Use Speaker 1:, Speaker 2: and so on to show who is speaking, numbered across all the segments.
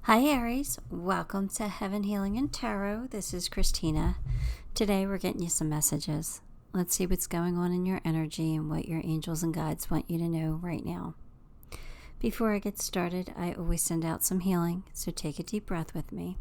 Speaker 1: Hi Aries, welcome to Heaven Healing and Tarot. This is Christina. Today we're getting you some messages. Let's see what's going on in your energy and what your angels and guides want you to know right now. Before I get started, I always send out some healing, so take a deep breath with me.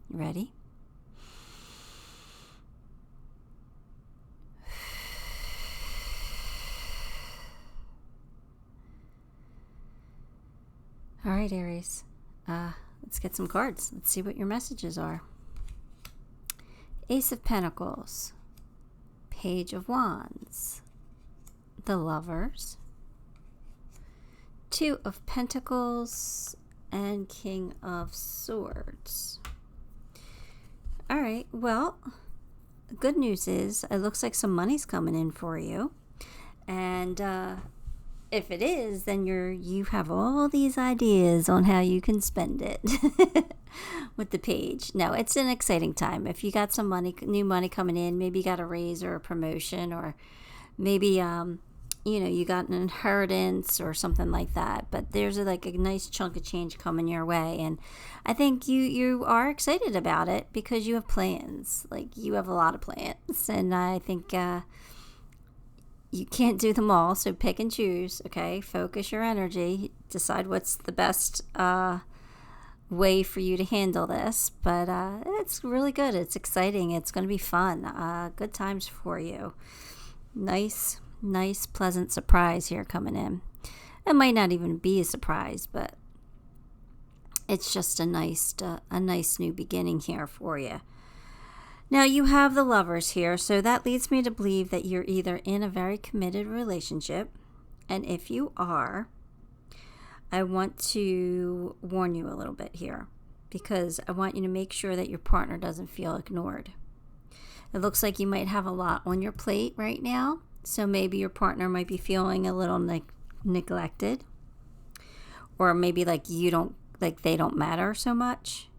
Speaker 1: Ready? All right, Aries. Let's get some cards. Let's see what your messages are. Ace of Pentacles, Page of Wands, the Lovers, Two of Pentacles, and King of Swords. All right, well, good news is it looks like some money's coming in for you. And if it is, then you have all these ideas on how you can spend it with the page. No, it's an exciting time. If you got some money, new money coming in, maybe you got a raise or a promotion, or maybe you got an inheritance or something like that. But there's a nice chunk of change coming your way, and I think you are excited about it because you have plans. Like, you have a lot of plans, and I think you can't do them all, so pick and choose, okay? Focus your energy. Decide what's the best way for you to handle this. But it's really good. It's exciting. It's going to be fun. Good times for you. Nice, pleasant surprise here coming in. It might not even be a surprise, but it's just a nice new beginning here for you. Now, you have the Lovers here, so that leads me to believe that you're either in a very committed relationship, and if you are, I want to warn you a little bit here, because I want you to make sure that your partner doesn't feel ignored. It looks like you might have a lot on your plate right now, so maybe your partner might be feeling a little neglected, or maybe they don't matter so much.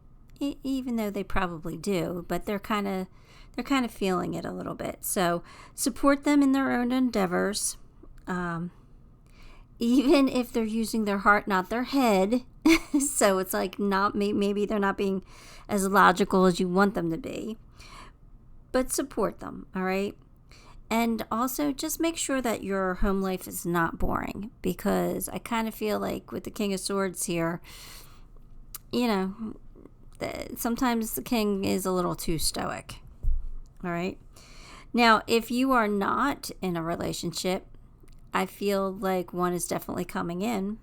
Speaker 1: Even though they probably do, but they're kind of feeling it a little bit. So support them in their own endeavors, even if they're using their heart, not their head. So it's like maybe they're not being as logical as you want them to be, but support them, all right? And also just make sure that your home life is not boring, because I kind of feel like with the King of Swords here, sometimes the king is a little too stoic. All right. Now, if you are not in a relationship, I feel like one is definitely coming in.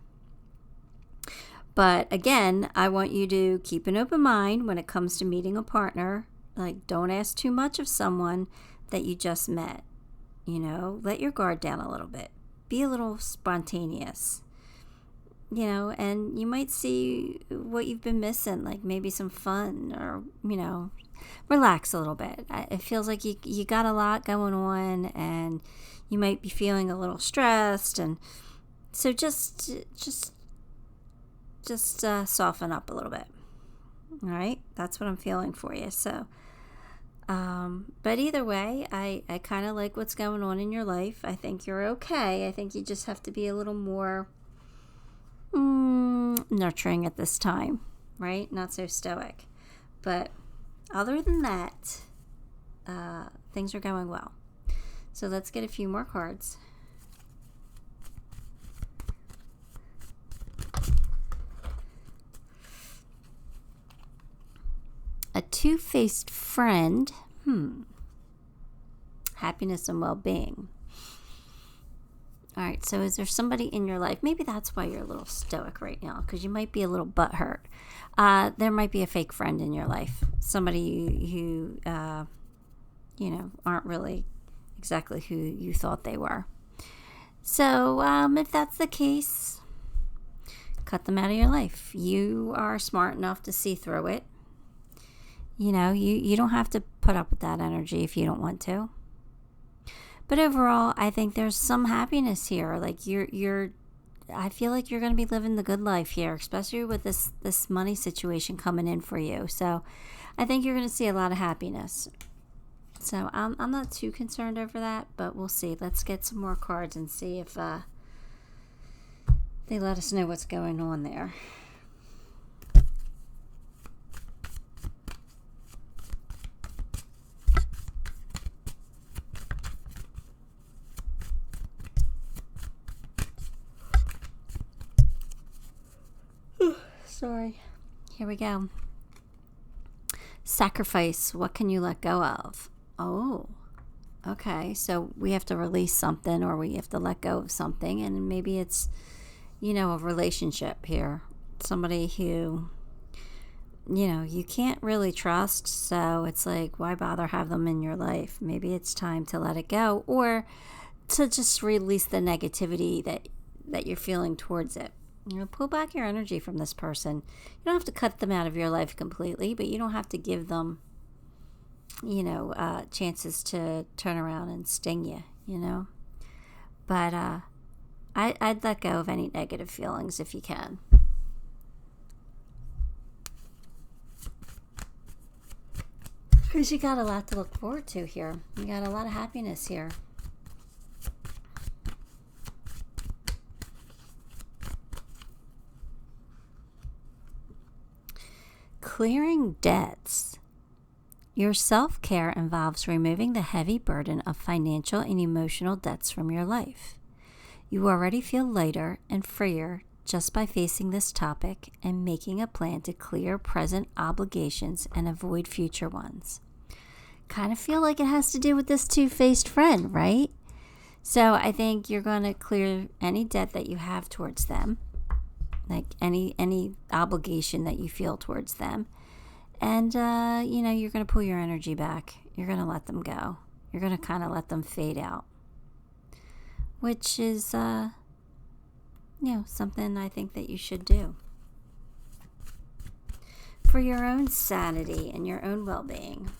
Speaker 1: But again, I want you to keep an open mind when it comes to meeting a partner. Like, don't ask too much of someone that you just met. Let your guard down a little bit. Be a little spontaneous. And you might see what you've been missing, like maybe some fun, or, relax a little bit. It feels like you got a lot going on, and you might be feeling a little stressed, and so just soften up a little bit. All right, that's what I'm feeling for you. So, but either way, I kind of like what's going on in your life. I think you're okay. I think you just have to be a little more nurturing at this time, right? Not so stoic. But other than that, things are going well. So let's get a few more cards. A two-faced friend. Happiness and well-being. All right, so is there somebody in your life? Maybe that's why you're a little stoic right now, because you might be a little butthurt. There might be a fake friend in your life, somebody who aren't really exactly who you thought they were. So if that's the case, cut them out of your life. You are smart enough to see through it. You don't have to put up with that energy if you don't want to. But overall, I think there's some happiness here. Like I feel like you're going to be living the good life here, especially with this money situation coming in for you. So I think you're going to see a lot of happiness. So I'm not too concerned over that, but we'll see. Let's get some more cards and see if they let us know what's going on there. Sorry. Here we go. Sacrifice. What can you let go of? Oh, okay. So we have to release something, or we have to let go of something. And maybe it's, a relationship here. Somebody who, you can't really trust. So it's like, why bother have them in your life? Maybe it's time to let it go, or to just release the negativity that you're feeling towards it. Pull back your energy from this person. You don't have to cut them out of your life completely, but you don't have to give them, chances to turn around and sting you, But I'd let go of any negative feelings if you can. Because you got a lot to look forward to here. You got a lot of happiness here. Clearing debts. Your self-care involves removing the heavy burden of financial and emotional debts from your life. You already feel lighter and freer just by facing this topic and making a plan to clear present obligations and avoid future ones. Kind of feel like it has to do with this two-faced friend, right? So I think you're going to clear any debt that you have towards them, like any obligation that you feel towards them. And, you're going to pull your energy back. You're going to let them go. You're going to kind of let them fade out, which is, something I think that you should do for your own sanity and your own well-being.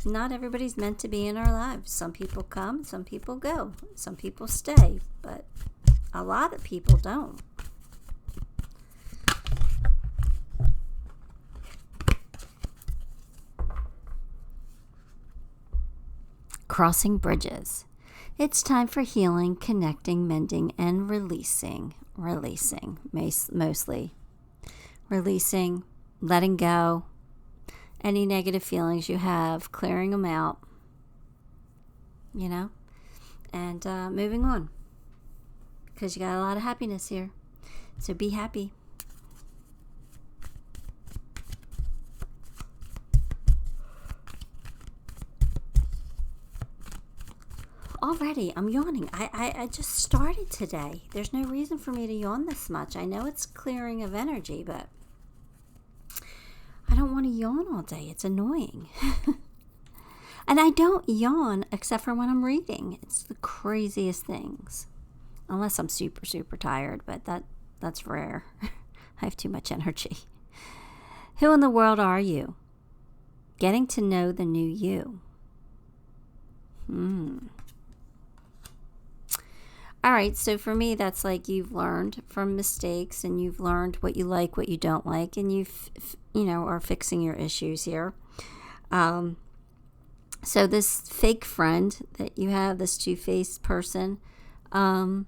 Speaker 1: Not everybody's meant to be in our lives. Some people come, some people go, some people stay, but a lot of people don't. Crossing bridges. It's time for healing, connecting, mending, and releasing. Releasing, mostly. Releasing, letting go, any negative feelings you have, clearing them out, and moving on. Because you got a lot of happiness here. So be happy. Already, I'm yawning. I just started today. There's no reason for me to yawn this much. I know it's clearing of energy, but I don't want to yawn all day. It's annoying. And I don't yawn except for when I'm reading. It's the craziest things. Unless I'm super, super tired, but that's rare. I have too much energy. Who in the world are you? Getting to know the new you. All right, so for me, that's like you've learned from mistakes, and you've learned what you like, what you don't like, and are fixing your issues here. So this fake friend that you have, this two-faced person, I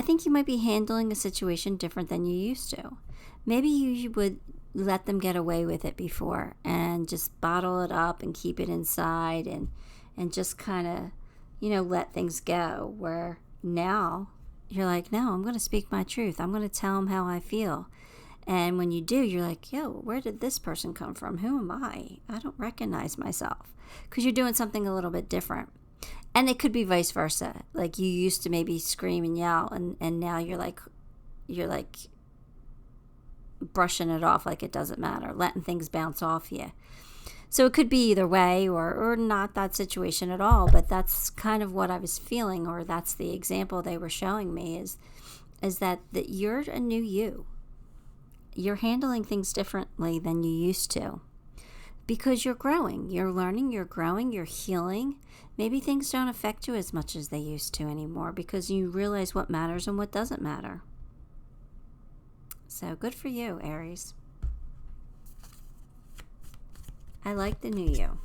Speaker 1: think you might be handling a situation different than you used to. Maybe you would let them get away with it before and just bottle it up and keep it inside and just kind of, let things go, where now you're like, no, I'm going to speak my truth. I'm going to tell them how I feel. And when you do, you're like, yo, where did this person come from? Who am I? I don't recognize myself, because you're doing something a little bit different. And it could be vice versa. Like you used to maybe scream and yell, and now you're like brushing it off like it doesn't matter, letting things bounce off you. So it could be either way, or not that situation at all, but that's kind of what I was feeling, or that's the example they were showing me, is that you're a new you. You're handling things differently than you used to, because you're growing, you're learning, you're growing, you're healing. Maybe things don't affect you as much as they used to anymore, because you realize what matters and what doesn't matter. So good for you, Aries. I like the new you.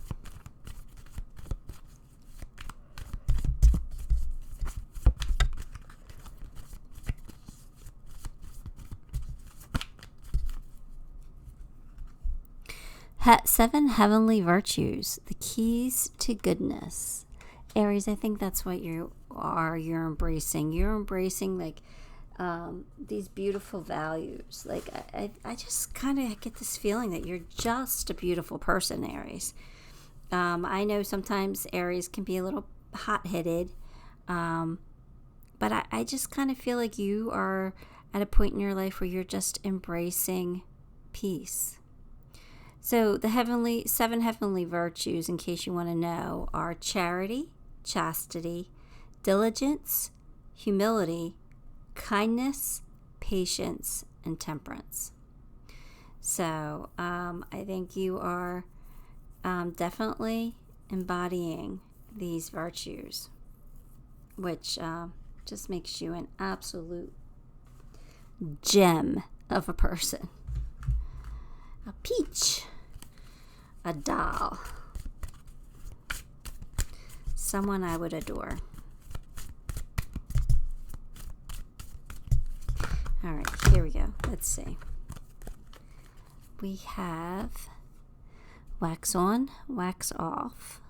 Speaker 1: Seven heavenly virtues, the keys to goodness. Aries, I think that's what you are. You're embracing like these beautiful values. Like, I just kind of get this feeling that you're just a beautiful person, Aries. I know sometimes Aries can be a little hot-headed, but I just kind of feel like you are at a point in your life where you're just embracing peace. So the seven heavenly virtues, in case you want to know, are charity, chastity, diligence, humility, kindness, patience, and temperance. So I think you are definitely embodying these virtues, which just makes you an absolute gem of a person. A peach. A doll. Someone I would adore. All right, here we go. Let's see. We have wax on, wax off.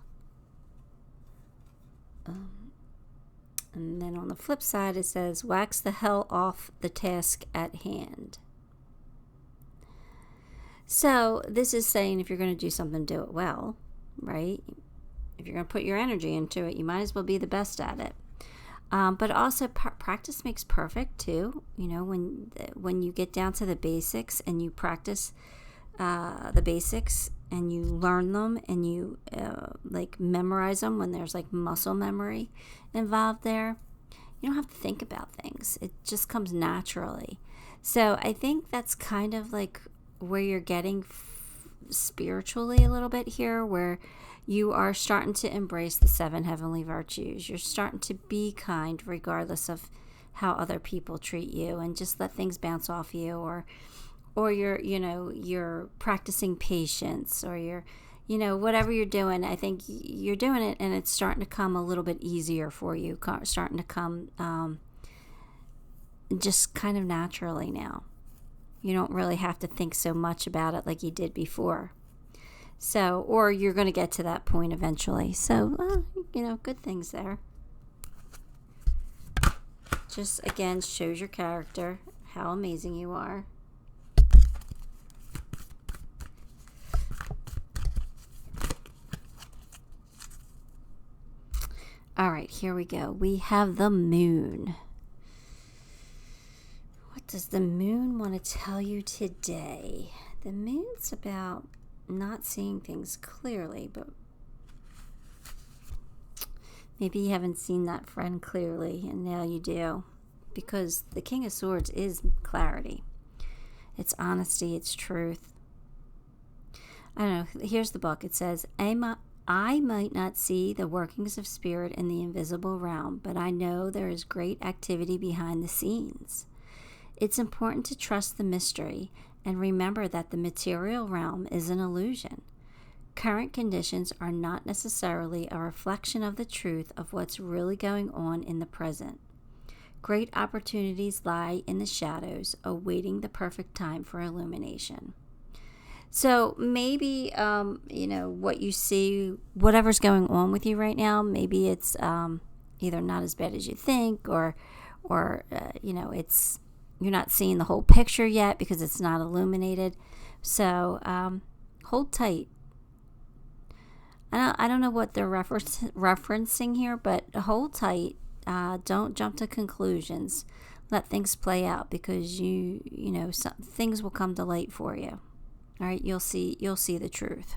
Speaker 1: And then on the flip side, it says, wax the hell off the task at hand. So this is saying if you're going to do something, do it well, right? If you're going to put your energy into it, you might as well be the best at it. But also practice makes perfect too. You know, when you get down to the basics and you practice the basics and you learn them and you like memorize them, when there's like muscle memory involved there, you don't have to think about things. It just comes naturally. So I think that's kind of like where you're getting spiritually a little bit here, where you are starting to embrace the seven heavenly virtues. You're starting to be kind regardless of how other people treat you, and just let things bounce off you, or you're practicing patience, or you're whatever you're doing. I think you're doing it and it's starting to come a little bit easier for you, starting to come just kind of naturally now. You don't really have to think so much about it like you did before. So, or you're going to get to that point eventually. So, good things there. Just, again, shows your character, how amazing you are. All right, here we go. We have the moon. What does the moon want to tell you today? The moon's about not seeing things clearly, but maybe you haven't seen that friend clearly, and now you do, because the King of Swords is clarity. It's honesty, it's truth. I don't know, here's the book. It says, I might not see the workings of spirit in the invisible realm, but I know there is great activity behind the scenes. It's important to trust the mystery and remember that the material realm is an illusion. Current conditions are not necessarily a reflection of the truth of what's really going on in the present. Great opportunities lie in the shadows, awaiting the perfect time for illumination. So maybe, what you see, whatever's going on with you right now, maybe it's either not as bad as you think, or it's, you're not seeing the whole picture yet because it's not illuminated. So hold tight. I don't know what they're referencing here, but hold tight. Don't jump to conclusions. Let things play out, because things will come to light for you. All right, you'll see the truth.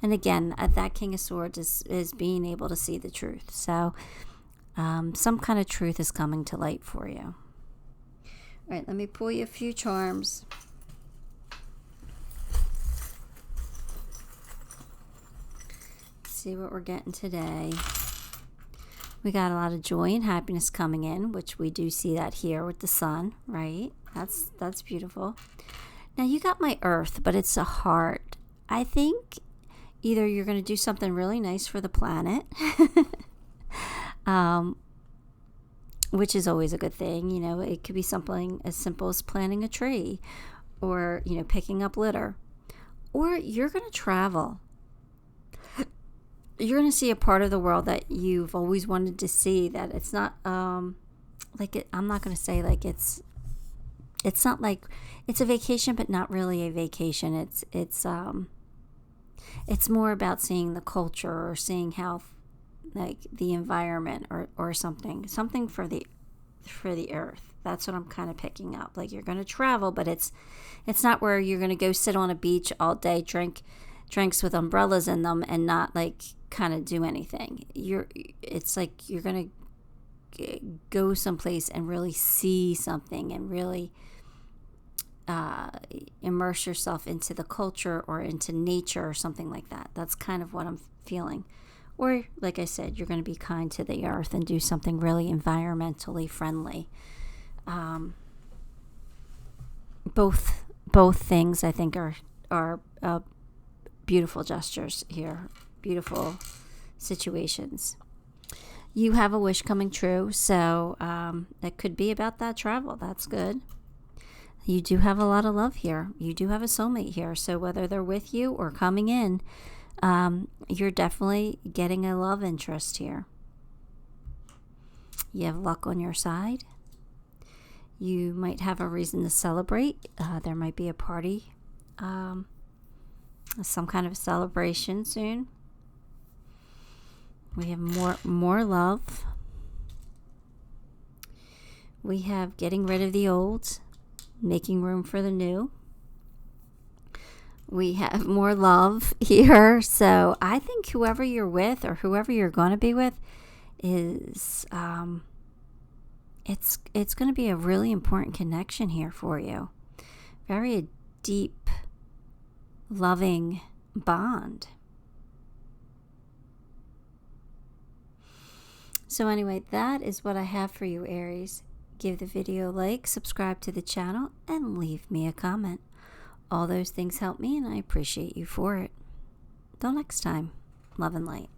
Speaker 1: And again, that King of Swords is being able to see the truth. So some kind of truth is coming to light for you. All right, let me pull you a few charms. See what we're getting today. We got a lot of joy and happiness coming in, which we do see that here with the sun, right? That's beautiful. Now you got my earth, but it's a heart. I think either you're going to do something really nice for the planet, which is always a good thing. It could be something as simple as planting a tree, or, picking up litter. Or you're going to travel. You're going to see a part of the world that you've always wanted to see, that it's not I'm not going to say like it's not like it's a vacation, but not really a vacation. It's more about seeing the culture or seeing how like the environment or something for the earth. That's what I'm kind of picking up. Like you're going to travel, but it's not where you're going to go sit on a beach all day, drink drinks with umbrellas in them and not like kind of do anything. It's like you're going to go someplace and really see something and really immerse yourself into the culture or into nature or something like that. That's kind of what I'm feeling. Or, like I said, you're going to be kind to the earth and do something really environmentally friendly. Both things I think are beautiful gestures here, beautiful situations. You have a wish coming true, so it could be about that travel. That's good. You do have a lot of love here. You do have a soulmate here, so whether they're with you or coming in, you're definitely getting a love interest here. You have luck on your side. You might have a reason to celebrate. There might be a party, some kind of celebration soon. We have more love. We have getting rid of the old, making room for the new. We have more love here. So I think whoever you're with or whoever you're going to be with is, it's going to be a really important connection here for you. Very deep, loving bond. So anyway, that is what I have for you, Aries. Give the video a like, subscribe to the channel, and leave me a comment. All those things help me, and I appreciate you for it. Till next time, love and light.